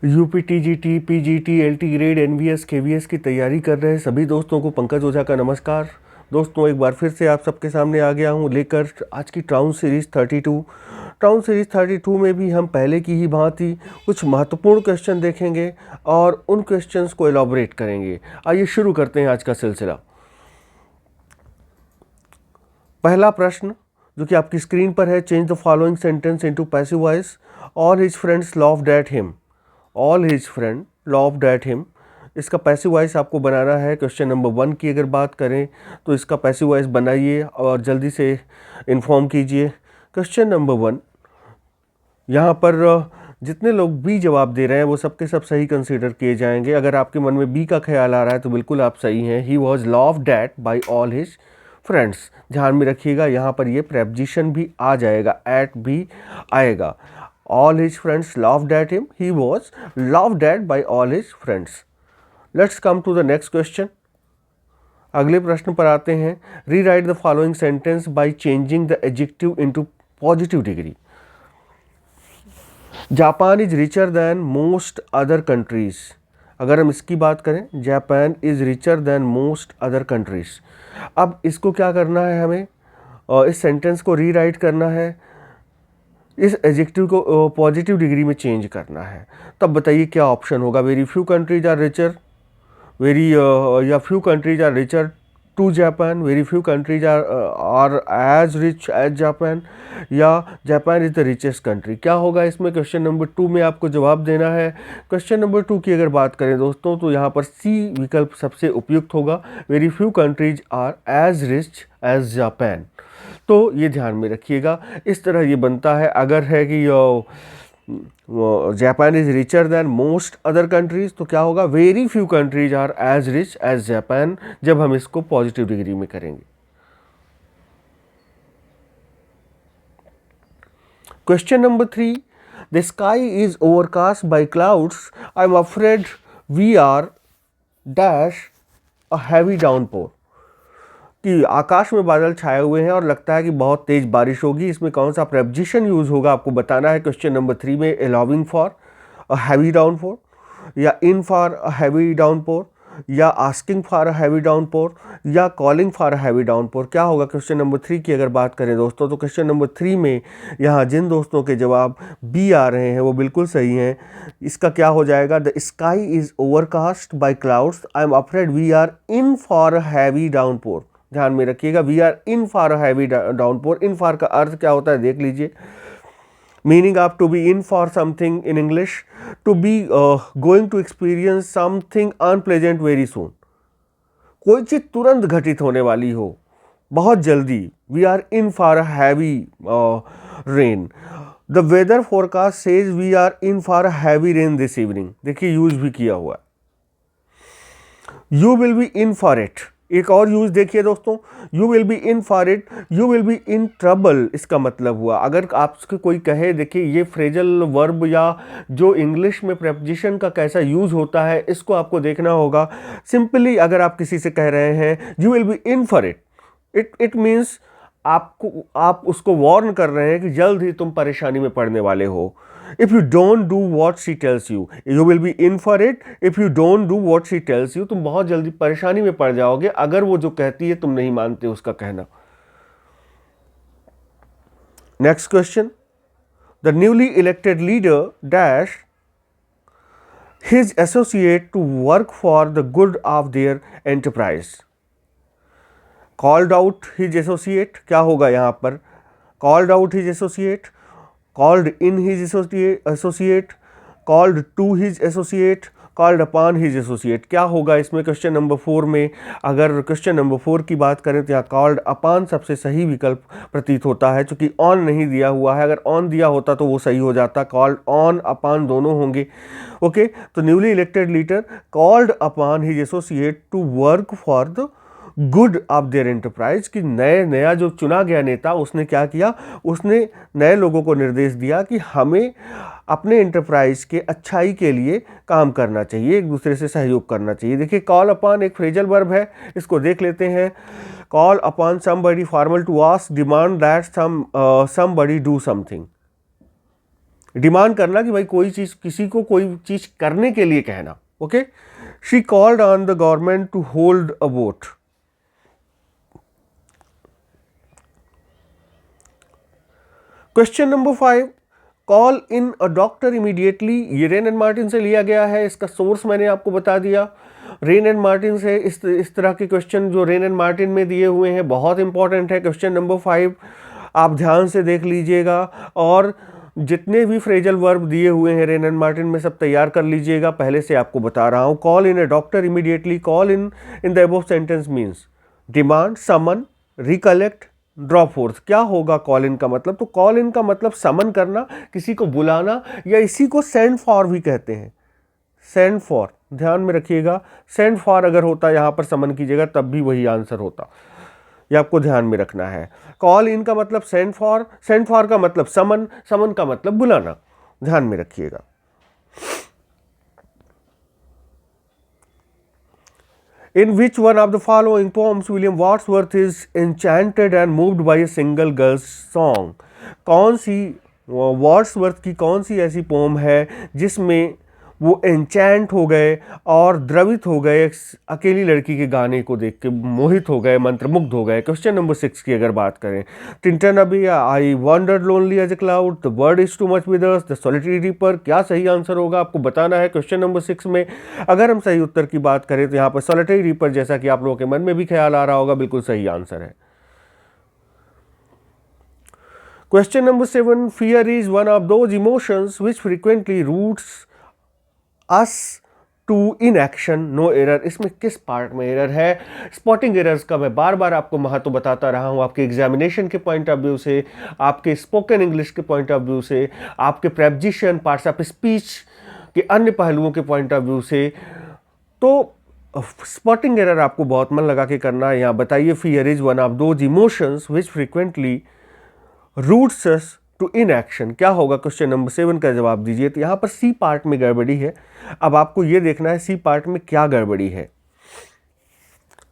UP TGT, PGT, LT grade, NVS, KVS की तैयारी कर रहे हैं सभी दोस्तों को पंकज ओझा का नमस्कार। दोस्तों एक बार फिर से आप सबके सामने आ गया हूँ लेकर आज की टाउन सीरीज़ 32। टाउन सीरीज़ 32 में भी हम पहले की ही भांति कुछ महत्वपूर्ण क्वेश्चन देखेंगे और उन क्वेश्चंस को एलॉबरेट करेंगे। आइए शुरू करते हैं आज का सिलसिला। पहला प्रश्न जो कि आपकी स्क्रीन पर है, change the following sentence into passive voice. All his friends loved at him. All his friend loved at him, इसका पैसिव वॉइस आपको बनाना है। क्वेश्चन नंबर 1 की अगर बात करें तो इसका पैसिव वॉइस बनाइए और जल्दी से इन्फॉर्म कीजिए। क्वेश्चन नंबर 1, यहाँ पर जितने लोग बी जवाब दे रहे हैं वो सबके सब सही कंसीडर किए जाएंगे। अगर आपके मन में बी का ख्याल आ रहा है तो बिल्कुल आप सही हैं। He was loved at by all his friends. ध्यान में रखिएगा यहाँ पर ये प्रेपोजिशन भी आ जाएगा, एट भी आएगा। All his friends laughed at him. He was laughed at by all his friends. Let's come to the next question. अगले प्रश्न पर आते हैं। Rewrite the following sentence by changing the adjective into positive degree. Japan is richer than most other countries. अगर हम इसकी बात करें, Japan is richer than most other countries. अब इसको क्या करना है हमें, इस सेंटेंस को रीराइट करना है, इस एडजेक्टिव को पॉजिटिव डिग्री में चेंज करना है। तब बताइए क्या ऑप्शन होगा। Very few countries are richer, या few countries are richer to Japan, very few countries are as rich as Japan, या Japan is the richest country. क्या होगा इसमें, क्वेश्चन नंबर 2 में आपको जवाब देना है। क्वेश्चन नंबर 2 की अगर बात करें दोस्तों तो यहाँ पर सी विकल्प सबसे उपयुक्त होगा। Very few countries are as rich as Japan. तो ये ध्यान में रखिएगा, इस तरह ये बनता है। अगर है कि Japan is richer than most other countries तो क्या होगा, very few countries are as rich as Japan, जब हम इसको पॉजिटिव डिग्री में करेंगे। Question number 3, the sky is overcast by clouds, I am afraid we are dash a heavy downpour. कि आकाश में बादल छाए हुए हैं और लगता है कि बहुत तेज बारिश होगी। इसमें कौन सा प्रेपोजिशन यूज होगा आपको बताना है। क्वेश्चन नंबर 3 में allowing for a heavy downpour, या in for a heavy downpour, या asking for a heavy downpour, या calling for a heavy downpour. क्या होगा क्वेश्चन नंबर 3 की अगर बात करें दोस्तों तो क्वेश्चन नंबर 3 में यहाँ जिन दोस्तों के जवाब बी आ रहे हैं वो बिल्कुल सही हैं। इसका क्या हो जाएगा, the sky is overcast by clouds, I am afraid we are in for a heavy downpour. ध्यान में रखिएगा, we are in for a heavy downpour. In for का अर्थ क्या होता है देख लीजिए। मीनिंग आप to be in for something in English, to be going to experience something unpleasant very soon. कोई चीज तुरंत घटित होने वाली हो बहुत जल्दी। We are in for a heavy rain. The weather forecast says we are in for a heavy rain this evening. देखिए यूज भी किया हुआ। You will be in for it, एक और यूज देखिए दोस्तों, you will be in for it, you will be in trouble. इसका मतलब हुआ अगर आपसे कोई कहे, देखिए ये फ्रेजल वर्ब या जो इंग्लिश में प्रेपोजिशन का कैसा यूज होता है इसको आपको देखना होगा। सिंपली अगर आप किसी से कह रहे हैं you will be in for it, it means आप उसको वार्न कर रहे हैं कि जल्द ही तुम परेशानी में पड़ने वाले हो। If you don't do what she tells you, you will be in for it. If you don't do what she tells you, तुम बहुत जल्दी परेशानी में पड़ जाओगे अगर वो जो कहती है तुम नहीं मानते उसका कहना। Next question, the newly elected leader dash his associate to work for the good of their enterprise. Called out his associate, क्या होगा यहाँ पर, called out his associate, called in his associate, called to his associate, called upon his associate। क्या होगा इसमें question number 4 में। अगर question number 4 की बात करें तो यहाँ called upon सबसे सही विकल्प प्रतीत होता है, क्योंकि on नहीं दिया हुआ है। अगर on दिया होता तो वो सही हो जाता, called on upon दोनों होंगे। ओके, तो newly elected leader called upon his associate to work for the good of their enterprise. कि नया जो चुना गया नेता उसने क्या किया, उसने नए लोगों को निर्देश दिया कि हमें अपने एंटरप्राइज के अच्छाई के लिए काम करना चाहिए, एक दूसरे से सहयोग करना चाहिए। देखिए कॉल अपॉन एक फ्रेजल वर्ब है, इसको देख लेते हैं। Call upon somebody formal to ask, demand that somebody do something. Demand करना कि भाई कोई चीज, किसी को कोई चीज करने के लिए कहना। Okay, she called on the government to hold a vote. Question number 5, call in a doctor immediately. ये रेन एंड मार्टिन से लिया गया है, इसका सोर्स मैंने आपको बता दिया, रेन एंड मार्टिन से। इस तरह के क्वेश्चन जो रेन एंड मार्टिन में दिए हुए हैं बहुत इंपॉर्टेंट है। क्वेश्चन नंबर 5 आप ध्यान से देख लीजिएगा, और जितने भी फ्रेजल वर्ब दिए हुए हैं रेन एंड मार्टिन में सब तैयार कर लीजिएगा। पहले से आपको बता रहा हूँ, call in a doctor immediately, call in the above sentence means demand, summon, recollect, drop force. क्या होगा कॉल इन का मतलब? तो कॉल इन का मतलब समन करना, किसी को बुलाना, या इसी को सेंड फॉर भी कहते हैं। सेंड फॉर, ध्यान में रखिएगा, सेंड फॉर अगर होता यहाँ पर समन कीजिएगा तब भी वही आंसर होता, ये आपको ध्यान में रखना है। कॉल इन का मतलब सेंड फॉर का मतलब समन, समन का मतलब बुलाना, ध्यान में रखिएगा। In which one of the following poems William Wordsworth is enchanted and moved by a single girl's song? कौन सी वर्ड्सवर्थ की कौन सी ऐसी पोम है जिसमें वो एंचैंट हो गए और द्रवित हो गए, अकेली लड़की के गाने को देख के मोहित हो गए, मंत्रमुग्ध हो गए? क्वेश्चन नंबर 6 की अगर बात करें, Tintern abbey, I wandered lonely as a cloud, the world is too much with us, the solitary reaper. क्या सही आंसर होगा आपको बताना है क्वेश्चन नंबर 6 में। अगर हम सही उत्तर की बात करें तो यहाँ पर सॉलिटरी रीपर, जैसा कि आप लोगों के मन में भी ख्याल आ रहा होगा, बिल्कुल सही आंसर है। Question number 7, fear is one of those emotions which frequently routes us to in action, no error. इसमें किस पार्ट में एरर है? स्पॉटिंग एरर्स का मैं बार बार आपको महत्व बताता रहा हूँ, आपके एग्जामिनेशन के पॉइंट ऑफ व्यू से, आपके स्पोकन इंग्लिश के पॉइंट ऑफ व्यू से, आपके प्रेपोजिशन, पार्ट्स ऑफ स्पीच के अन्य पहलुओं के पॉइंट ऑफ व्यू से। तो स्पॉटिंग एरर आपको बहुत मन लगा के करना है। यहाँ बताइए, fear is one of those emotions which frequently routes us to in action, क्या होगा? क्वेश्चन नंबर 7 का जवाब दीजिए। तो यहाँ पर सी पार्ट में गड़बड़ी है, अब आपको ये देखना है सी पार्ट में क्या गड़बड़ी है।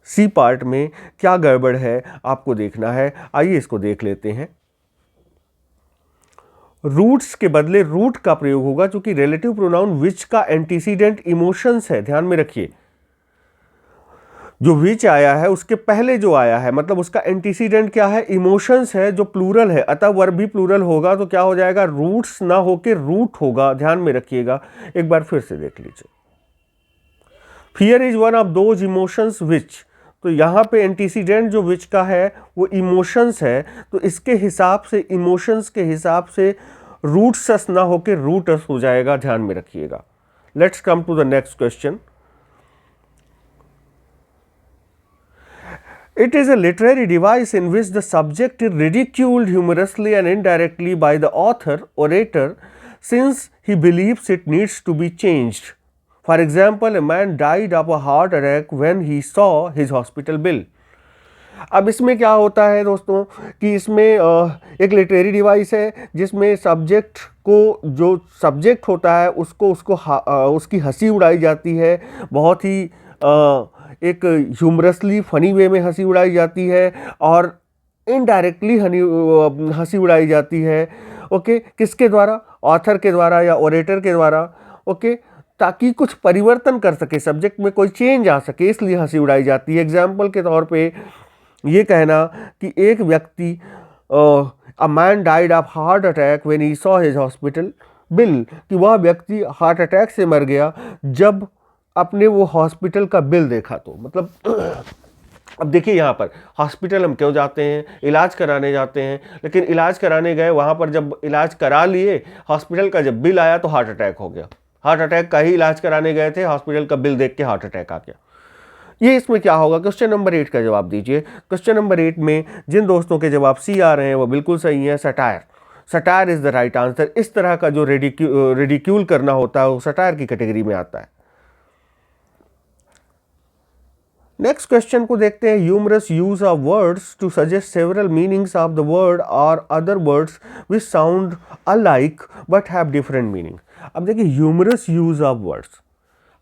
सी पार्ट में क्या गड़बड़ है आपको देखना है, आइए इसको देख लेते हैं। रूट्स के बदले रूट का प्रयोग होगा, क्योंकि रिलेटिव प्रोनाउन विच का एंटीसीडेंट इमोशंस है, ध्यान में रखिए। जो विच आया है उसके पहले जो आया है, मतलब उसका एंटीसीडेंट क्या है? इमोशंस है, जो प्लूरल है, अतः वर्ब भी प्लूरल होगा, तो क्या हो जाएगा? रूट्स ना होके रूट होगा, ध्यान में रखिएगा। एक बार फिर से देख लीजिए, fear is one of those emotions विच, तो यहां पे एंटीसीडेंट जो विच का है वो इमोशंस है, तो इसके हिसाब से, इमोशंस के हिसाब से रूट्स ना होके रूटस हो जाएगा, ध्यान में रखिएगा। Let's come to the next question. It is a literary device in which the subject is ridiculed humorously and indirectly by the orator, since he believes it needs to be changed. For example, a man died of a heart attack when he saw his hospital bill. अब इसमें क्या होता है दोस्तों कि इसमें एक literary device है जिसमें सब्जेक्ट को, जो सब्जेक्ट होता है उसको उसकी हंसी उड़ाई जाती है, बहुत ही एक ह्यूमरसली फनी वे में हंसी उड़ाई जाती है, और इनडायरेक्टली हंसी उड़ाई जाती है। ओके, किसके द्वारा? ऑथर के द्वारा या ओरेटर के द्वारा। ओके, ताकि कुछ परिवर्तन कर सके, सब्जेक्ट में कोई चेंज आ सके, इसलिए हंसी उड़ाई जाती है। एग्जाम्पल के तौर पे ये कहना कि एक व्यक्ति, a man died of heart attack when he saw his hospital bill, कि वह व्यक्ति हार्ट अटैक से मर गया जब अपने वो हॉस्पिटल का बिल देखा। तो मतलब अब देखिए, यहाँ पर हॉस्पिटल हम क्यों जाते हैं? इलाज कराने जाते हैं, लेकिन इलाज कराने गए, वहाँ पर जब इलाज करा लिए, हॉस्पिटल का जब बिल आया तो हार्ट अटैक हो गया। हार्ट अटैक का ही इलाज कराने गए थे, हॉस्पिटल का बिल देख के हार्ट अटैक आ गया। ये इसमें क्या होगा? क्वेश्चन नंबर 8 का जवाब दीजिए। क्वेश्चन नंबर 8 में जिन दोस्तों के जवाब सी आ रहे हैं वो बिल्कुल सही है, satire. Satire is the right answer. इस तरह का जो रिडिक्यूल करना होता है वो सटायर की कैटेगरी में आता है। नेक्स्ट क्वेश्चन को देखते हैं। Humorous use of words to suggest several meanings of the word और other words which sound alike but have different meaning. अब देखिए, ह्यूमरस यूज ऑफ वर्ड्स,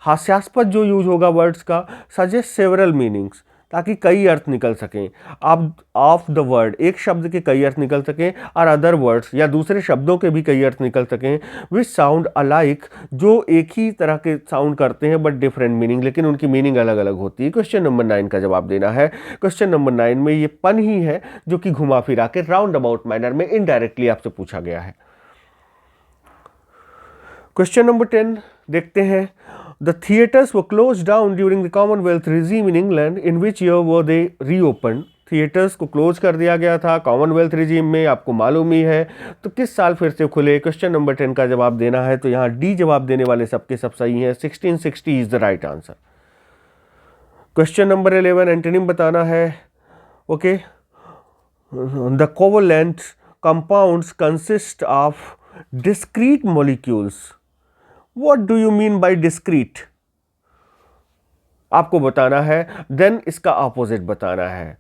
हास्यास्पद जो यूज होगा वर्ड्स का, सजेस्ट सेवरल मीनिंग्स, ताकि कई अर्थ निकल सकें। अब ऑफ द वर्ड, एक शब्द के कई अर्थ निकल सकें, और अदर वर्ड्स या दूसरे शब्दों के भी कई अर्थ निकल सकें, विच साउंड अलाइक, जो एक ही तरह के साउंड करते हैं बट डिफरेंट मीनिंग, लेकिन उनकी मीनिंग अलग अलग होती है। क्वेश्चन नंबर 9 का जवाब देना है। क्वेश्चन नंबर 9 में ये पन ही है जो कि घुमा फिरा के राउंड अबाउट मैनर में इनडायरेक्टली आपसे पूछा गया है। क्वेश्चन नंबर 10 देखते हैं। The theatres were close down during the Commonwealth regime in England, in which year were they reopen. Theatres को क्लोज कर दिया गया था कॉमनवेल्थ रिजीम में, आपको मालूम ही है, तो किस साल फिर से खुले। क्वेश्चन नंबर 10 का जवाब देना है, तो यहाँ डी जवाब देने वाले सबके सब सही हैं। 1660 is the right answer. Question number 11 antonym बताना है। Okay, the covalent compounds consist of discrete molecules. What do you mean bye discrete, आपको बताना है। देन इसका ऑपोजिट बताना है।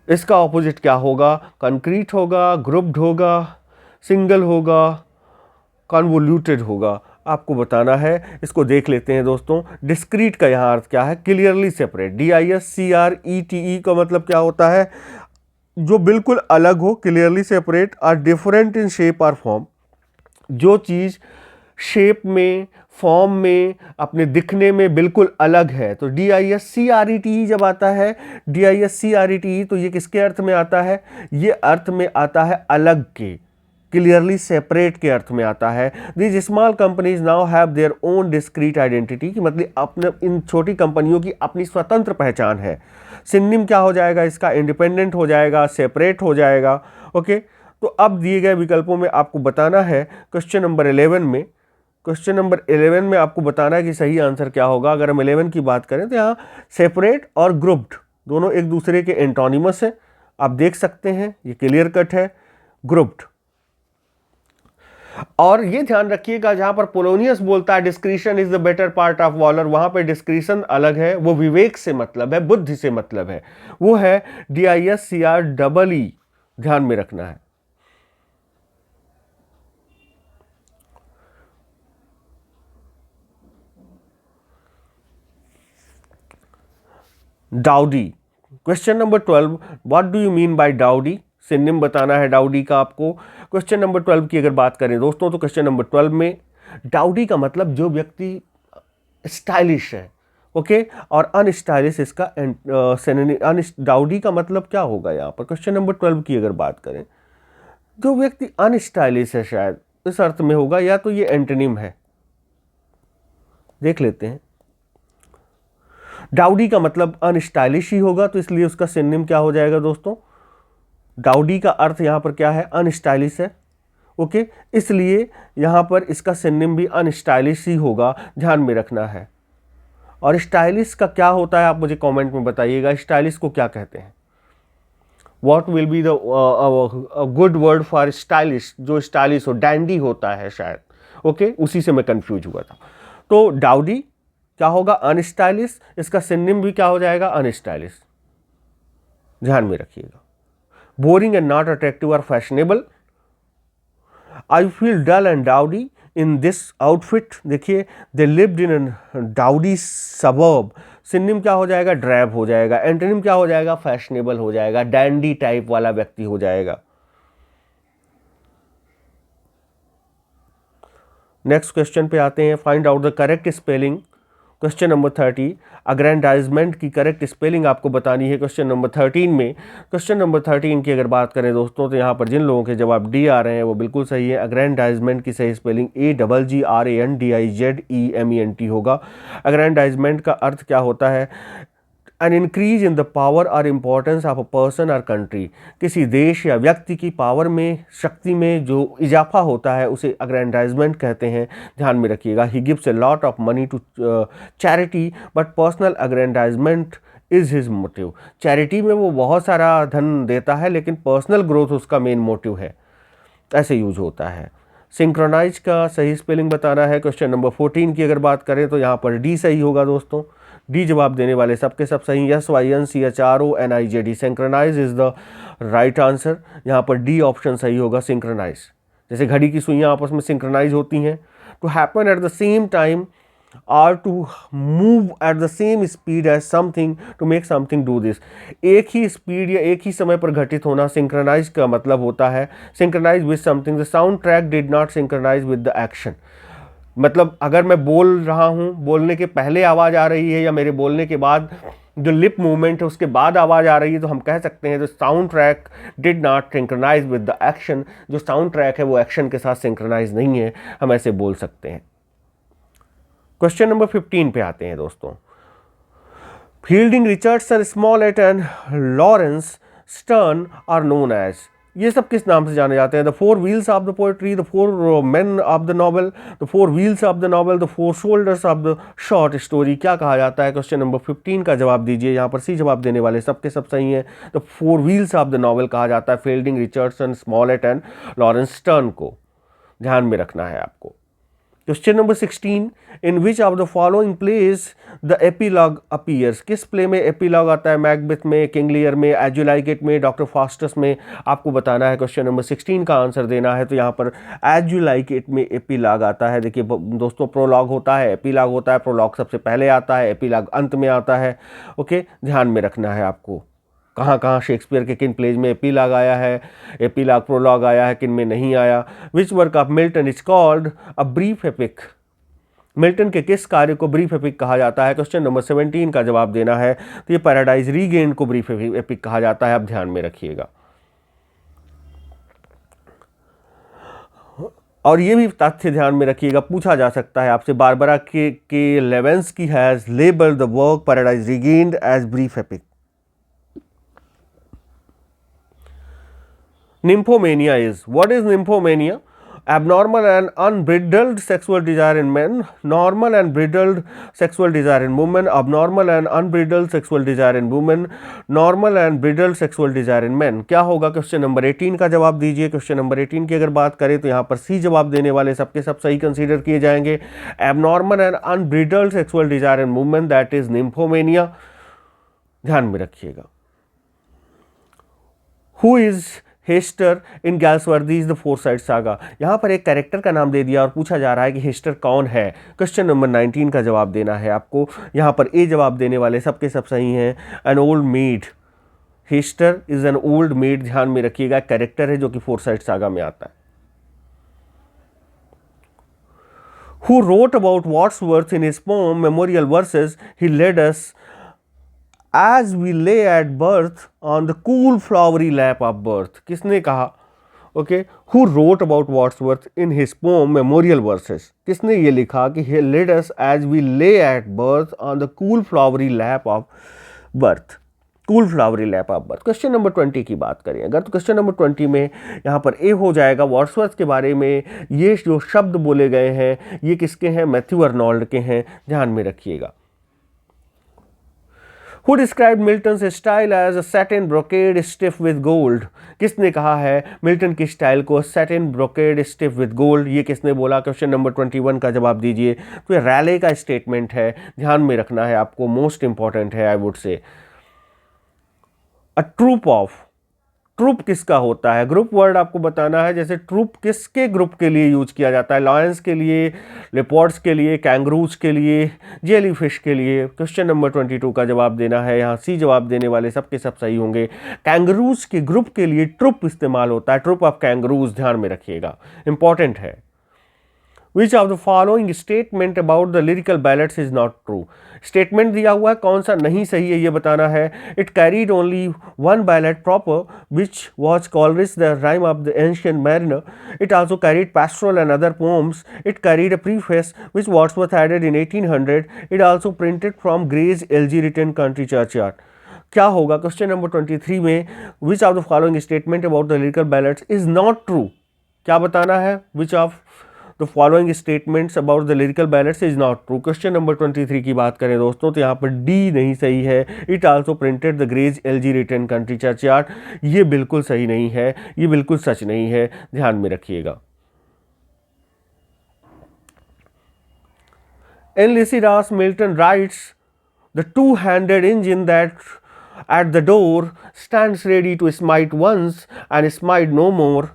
इसका ऑपोजिट क्या होगा? कंक्रीट होगा, ग्रुप्ड होगा, सिंगल होगा, कन्वोल्यूटेड होगा, आपको बताना है। इसको देख लेते हैं दोस्तों। डिस्क्रीट का यहाँ अर्थ क्या है? Clearly separate. DISCRETE का मतलब क्या होता है? जो बिल्कुल अलग हो, clearly separate. Are different in shape और फॉर्म, जो चीज़ शेप में, फॉर्म में, अपने दिखने में बिल्कुल अलग है। तो DISCRETE जब आता है, DISCRETE, तो ये किसके अर्थ में आता है? ये अर्थ में आता है अलग के, क्लियरली सेपरेट के अर्थ में आता है। These small companies now have their own discrete identity, कि मतलब अपने इन छोटी कंपनियों की अपनी स्वतंत्र पहचान है। सिनोनिम क्या हो जाएगा इसका? इंडिपेंडेंट हो जाएगा, सेपरेट हो जाएगा। ओके, तो अब दिए गए विकल्पों में आपको बताना है। क्वेश्चन नंबर 11 में, क्वेश्चन नंबर 11 में आपको बताना है कि सही आंसर क्या होगा। अगर हम 11 की बात करें तो यहाँ सेपरेट और ग्रुप्ड दोनों एक दूसरे के एंटोनिमस है, आप देख सकते हैं, ये क्लियर कट है, ग्रुप्ड। और ये ध्यान रखिएगा, जहां पर पोलोनियस बोलता है discretion is the better part of Waller, वहां पर डिस्क्रिशन अलग है, वो विवेक से मतलब है, बुद्धि से मतलब है, वो है DISCREE, ध्यान में रखना है। Dowdy, question number 12, what do you mean by dowdy, synonym बताना है डाउडी का आपको। क्वेश्चन नंबर 12 की अगर बात करें दोस्तों, तो क्वेश्चन नंबर 12 में डाउडी का मतलब जो व्यक्ति स्टाइलिश है, ओके, और अनस्टाइलिश इसका सिनोनिम। डाउडी का मतलब क्या होगा यहाँ पर? क्वेश्चन नंबर 12 की अगर बात करें, जो व्यक्ति अनस्टाइलिश है, शायद इस अर्थ में होगा, या तो ये एंटोनिम है, देख लेते हैं। डाउडी का मतलब अनस्टाइलिश ही होगा, तो इसलिए उसका सिनोनिम क्या हो जाएगा दोस्तों? डाउडी का अर्थ यहाँ पर क्या है? अनस्टाइलिश है, ओके, इसलिए यहाँ पर इसका सिनोनिम भी अनस्टाइलिश ही होगा, ध्यान में रखना है। और स्टाइलिश का क्या होता है, आप मुझे कमेंट में बताइएगा, स्टाइलिश को क्या कहते हैं? What will be the good word for stylish, जो स्टाइलिश हो, डैंडी होता है शायद, ओके, उसी से मैं कंफ्यूज हुआ था। तो डाउडी क्या होगा? अनस्टाइलिश, इसका सिनोनिम भी क्या हो जाएगा? अनस्टाइलिश, ध्यान में रखिएगा। बोरिंग एंड नॉट अट्रैक्टिव और fashionable, I feel dull and dowdy in this outfit, देखिए, they lived in dowdy suburb, synonym क्या हो जाएगा? ड्रैब हो जाएगा। एंटोनिम क्या हो जाएगा? फैशनेबल हो जाएगा, डैंडी टाइप वाला व्यक्ति हो जाएगा। नेक्स्ट क्वेश्चन पे आते हैं। Find out the correct spelling, question number 30, अग्रेंडाइजमेंट की करेक्ट स्पेलिंग आपको बतानी है क्वेश्चन नंबर 13 में। क्वेश्चन नंबर 13 की अगर बात करें दोस्तों, तो यहाँ पर जिन लोगों के जवाब डी आ रहे हैं वो बिल्कुल सही है। अग्रेंडाइजमेंट की सही स्पेलिंग AGGRANDIZEMENT होगा। अग्रेंडाइजमेंट का अर्थ क्या होता है? An increase in the power और इम्पोर्टेंस ऑफ अ पर्सन और कंट्री, किसी देश या व्यक्ति की पावर में, शक्ति में जो इजाफा होता है उसे अग्रेंडाइजमेंट कहते हैं, ध्यान में रखिएगा। He gives a lot of money to charity but personal aggrandizement is his motive, charity में वो बहुत सारा धन देता है लेकिन पर्सनल ग्रोथ उसका मेन मोटिव है, ऐसे यूज होता है। सिंक्रोनाइज का सही स्पेलिंग बताना है। क्वेश्चन नंबर 14 की अगर बात करें तो यहाँ पर डी सही होगा दोस्तों, डी जवाब देने वाले सबके सब सही। SYNCHRONIZED, synchronize is the right answer, यहाँ पर डी ऑप्शन सही होगा, सिंक्रोनाइज। जैसे घड़ी की सुइयाँ आपस में सिंक्रोनाइज होती हैं, to happen at the same time are to move at the same speed as something to make something do this. एक ही स्पीड या एक ही समय पर घटित होना सिंक्रोनाइज का मतलब होता है synchronize with something. The sound track did not synchronize with the action. मतलब अगर मैं बोल रहा हूँ, बोलने के पहले आवाज़ आ रही है या मेरे बोलने के बाद जो लिप मूवमेंट है उसके बाद आवाज़ आ रही है, तो हम कह सकते हैं the sound track did not synchronize with the action. जो साउंड ट्रैक है वो एक्शन के साथ सिंक्रोनाइज नहीं है, हम ऐसे बोल सकते हैं. क्वेश्चन नंबर 15 पे आते हैं दोस्तों. Fielding, Richardson, Smollett and Lawrence Sterne are known as. ये सब किस नाम से जाने जाते हैं? The four wheels of the poetry, the four men of the novel, the four wheels of the novel, the four shoulders of the short story. क्या कहा जाता है? क्वेश्चन नंबर 15 का जवाब दीजिए. यहाँ पर सी जवाब देने वाले सबके सब सही हैं. The four wheels of the novel कहा जाता है fielding, Richardson, Smollett and Lawrence stern को. ध्यान में रखना है आपको. Question number 16. In which of the following plays the epilogue appears. किस प्ले में एपीलॉग आता है? मैकबेथ में, किंग लियर में, एज यू लाइक इट में, डॉक्टर फास्टस में. आपको बताना है. क्वेश्चन नंबर 16 का आंसर देना है. तो यहाँ पर एज यू लाइक इट में एपीलॉग आता है. देखिए दोस्तों, प्रोलॉग होता है, एपीलॉग होता है. प्रोलॉग सबसे पहले आता है, एपीलॉग अंत में आता है. ओके, ध्यान में रखना है आपको. कहाँ कहाँ शेक्सपियर के किन प्लेज में एपीलॉग आया है, एपीलॉग प्रोलॉग आया है, किन में नहीं आया. Which work of Milton is called a brief epic. Milton के किस कार्य को ब्रीफ एपिक कहा जाता है? क्वेश्चन नंबर 17 का जवाब देना है. तो ये पैराडाइज रीगेन्ड को ब्रीफ एपिक कहा जाता है. आप ध्यान में रखिएगा. और ये भी तथ्य ध्यान में रखिएगा, पूछा जा सकता है आपसे. Barbara K Lewalski has labelled the work Paradise Regained as brief epic. Nymphomania is. What is nymphomania? Abnormal and unbridled sexual desire in men, normal and bridled sexual desire in women, abnormal and unbridled sexual desire in women, normal and bridled sexual desire in men. क्या होगा? Question number 18 का जवाब दीजिए. Question number 18 की अगर बात करें तो यहाँ पर सी जवाब देने वाले सबके सब सही कंसीडर किए जाएंगे. Abnormal and unbridled sexual desire in women, that is nymphomania. ध्यान में रखिएगा. Who is Hester in Galsworthy's the Forsyte Saga. यहाँ पर एक कैरेक्टर का नाम दे दिया और पूछा जा रहा है कि हेस्टर कौन है. क्वेश्चन नंबर 19 का जवाब देना है आपको. यहाँ पर ए जवाब देने वाले सबके सब सही हैं. An old made. Hester is an old made. ध्यान में रखिएगा, कैरेक्टर है जो कि फोरसाइट सागा में आता है. Who wrote about Wordsworth in his poem Memorial Verses, he led us as we lay at birth on the cool flowery lap of birth. किसने कहा? Okay, who wrote about Wordsworth in his poem Memorial Verses. किसने ये लिखा कि he led us as we lay at birth on the cool flowery lap of birth. cool flowery lap of birth. Question number 20 की बात करें अगर, तो question number 20 में यहाँ पर ए हो जाएगा. वॉर्ड्सवर्थ के बारे में ये जो शब्द बोले गए हैं ये किसके हैं? मैथ्यू अर्नोल्ड के हैं. ध्यान में रखिएगा. Who described Milton's style as a satin brocade stiff with gold? किसने कहा है मिल्टन की स्टाइल को satin brocade stiff with gold? ये किसने बोला? क्वेश्चन नंबर 21 का जवाब दीजिए. तो ये रैले का स्टेटमेंट है. ध्यान में रखना है आपको, मोस्ट इंपॉर्टेंट है. I would say a troop of. Troop किसका होता है? ग्रुप वर्ड आपको बताना है. जैसे ट्रूप किसके ग्रुप के लिए यूज किया जाता है? लॉयंस के लिए, लेपर्ड्स के लिए, कैंगरूज के लिए, जेलीफिश के लिए. क्वेश्चन नंबर 22 का जवाब देना है. यहाँ सी जवाब देने वाले सबके सब सही होंगे. कैंगरूज के ग्रुप के लिए ट्रूप इस्तेमाल होता है, ट्रूप ऑफ कैंगरूज. ध्यान में रखिएगा, इंपॉर्टेंट है. Which of the following statement about the lyrical ballads is not true? Statement दिया हुआ है, कौन सा नहीं सही है ये बताना है. It carried only one ballad proper, which was Coleridge, the rhyme of the ancient mariner. It also carried pastoral and other poems. It carried a preface which Wordsworth added in 1800. It also printed from Gray's LG written country churchyard. क्या होगा? Question number 23 में which of the following statement about the lyrical ballads is not true? क्या बताना है? Which of the following statements about the lyrical ballads is not true? Question number 23 की बात करें दोस्तों तो यहाँ पर डी नहीं सही है. It also printed the Gray's elegy written country churchyard. ये बिल्कुल सही नहीं है, ये बिल्कुल सच नहीं है. ध्यान में रखिएगा. In Lycidas, Milton writes, the two-handed engine that at the door stands ready to smite once and smite no more.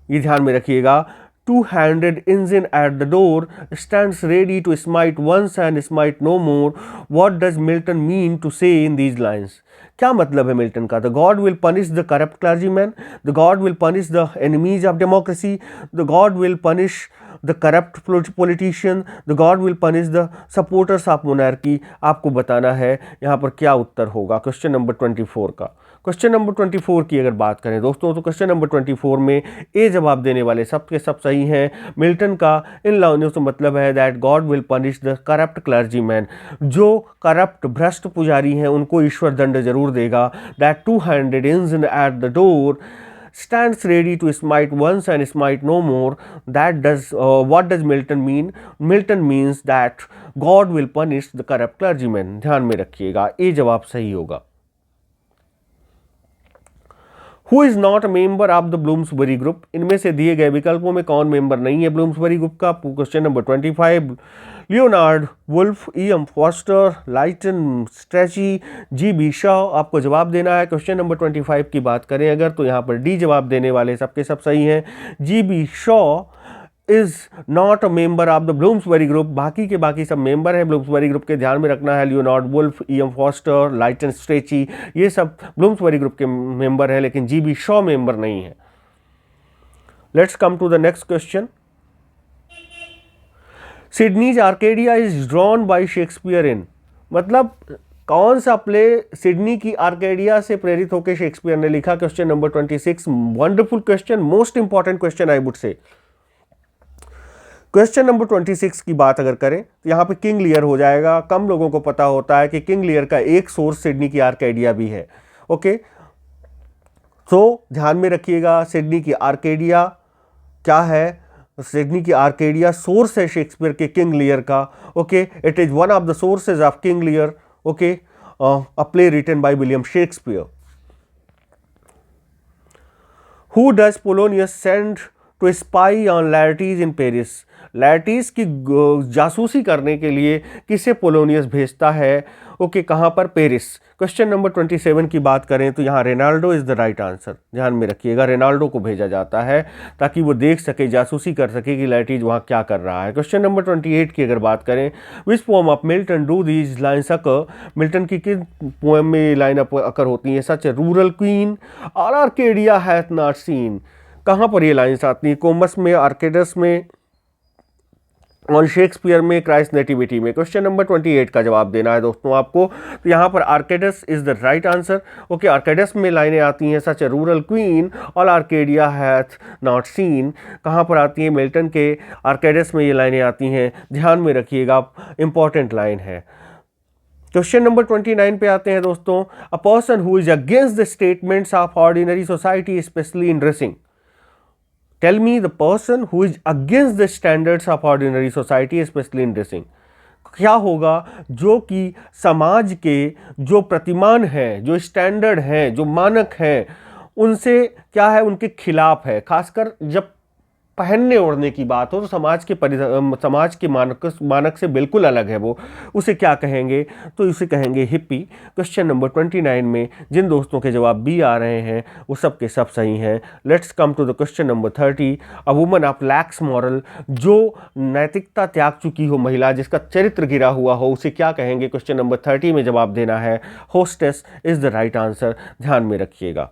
ये ध्यान में रखिएगा. two-handed engine at the door stands ready to smite once and smite no more. What does Milton mean to say in these lines? क्या मतलब है Milton का? The God will punish the corrupt clergyman, the God will punish the enemies of democracy, the God will punish the corrupt politician, the God will punish the supporters of monarchy. आपको बताना है यहाँ पर क्या उत्तर होगा question number 24 का। Question number 24 की अगर बात करें दोस्तों, तो क्वेश्चन नंबर 24 में ए जवाब देने वाले सब के सब सही हैं। मिल्टन का इन लाइनों से मतलब है that God will punish the corrupt clergyman, जो करप्ट भ्रष्ट पुजारी हैं उनको ईश्वर दंड जरूर देगा। That to-handed engine at the door stands ready to smite once and smite no more. What does Milton mean? Milton means that God will punish the corrupt clergyman. ध्यान में रखिएगा, ए जवाब सही होगा। Who is not a member of the Bloomsbury Group? इनमें से दिए गए विकल्पों में कौन मेंबर नहीं है ब्लूम्सबरी ग्रुप का? Question number 25, Leonard Woolf, E.M. Forster, Lytton Strachey, G.B. Shaw. आपको जवाब देना है। क्वेश्चन नंबर 25 की बात करें अगर, तो यहाँ पर डी जवाब देने वाले सबके सब सही हैं। G.B. Shaw is not a member of the Bloomsbury group. बाकी के बाकी सब मेंबर हैं ब्लूम्सबरी ग्रुप के, ध्यान में रखना है। Leonard Woolf, E.M. Forster, Lytton Strachey, ये सब ब्लूम्सबरी ग्रुप के मेंबर हैं, लेकिन G.B. शॉ मेंबर नहीं है। Let's come to the next question. Sidney's Arcadia is drawn by Shakespeare in, मतलब कौन सा प्ले सिडनी की आर्केडिया से प्रेरित होकर शेक्सपियर ने लिखा? Question number 26। Wonderful question, most important question I would say. Question number 26 की बात अगर करें तो यहाँ पे किंग लियर हो जाएगा। कम लोगों को पता होता है कि किंग लियर का एक सोर्स सिडनी की आर्केडिया भी है। ओके, तो ध्यान में रखिएगा, सिडनी की आर्केडिया क्या है? सिडनी की आर्केडिया सोर्स है शेक्सपियर के किंग लियर का। Okay, it is one of the sources of King Lear. Okay, a play written by William Shakespeare. Who does Polonius send to spy on Laertes in Paris? Laertes की जासूसी करने के लिए किसे Polonius भेजता है? Okay, कहाँ पर? पेरिस। क्वेश्चन नंबर 27 की बात करें तो यहाँ Ronaldo is the right answer. ध्यान में रखिएगा, रेनाल्डो को भेजा जाता है ताकि वो देख सके, जासूसी कर सके कि लैरटीज वहाँ क्या कर रहा है। क्वेश्चन नंबर 28 की अगर बात करें, which poem of Milton do these lines occur? Milton की किस पोएम में लाइन अकर होती है? सच रूरल क्वीन और आर्केडिया हैथ नॉट सीन। कहाँ पर ये लाइन्स आती हैं? कोमस में, आर्केडस में, ऑन शेक्सपियर में, क्राइस्ट नेटिविटी में। क्वेश्चन नंबर 28 का जवाब देना है दोस्तों आपको। तो यहाँ पर Arcades is the right answer. Okay, Arcades में लाइनें आती हैं, such rural queen all Arcadia hath not seen. कहाँ पर आती हैं? मिल्टन के आर्केडस में ये लाइनें आती हैं। ध्यान में रखिएगा, इंपॉर्टेंट लाइन है। क्वेश्चन नंबर 29 पे आते हैं दोस्तों। A person who is against the statements of ordinary society specially in dressing. Tell me the person who is against the standards of ordinary society, especially in dressing. क्या होगा? जो कि समाज के जो प्रतिमान हैं, जो स्टैंडर्ड हैं, जो मानक हैं, उनसे क्या है, उनके खिलाफ है। खासकर जब पहनने ओढ़ने की बात हो तो समाज के मानक से बिल्कुल अलग है वो। उसे क्या कहेंगे? तो उसे कहेंगे हिप्पी। क्वेश्चन नंबर 29 में जिन दोस्तों के जवाब बी आ रहे हैं वो सब के सब सही हैं। Let's come to the question number 30। A woman of lax moral, जो नैतिकता त्याग चुकी हो महिला, जिसका चरित्र गिरा हुआ हो, उसे क्या कहेंगे? क्वेश्चन नंबर 30 में जवाब देना है hostess is the right answer. ध्यान में रखिएगा,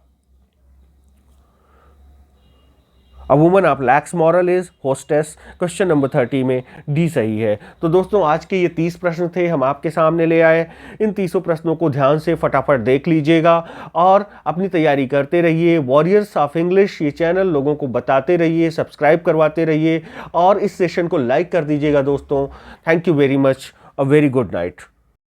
अ woman of lax moral is hostess. Question number 30 में डी सही है। तो दोस्तों आज के ये 30 प्रश्न थे, हम आपके सामने ले आए। इन 30 प्रश्नों को ध्यान से फटाफट देख लीजिएगा और अपनी तैयारी करते रहिए। वॉरियर्स ऑफ इंग्लिश ये चैनल लोगों को बताते रहिए, सब्सक्राइब करवाते रहिए और इस सेशन को लाइक कर दीजिएगा दोस्तों। Thank you very much. A very good night.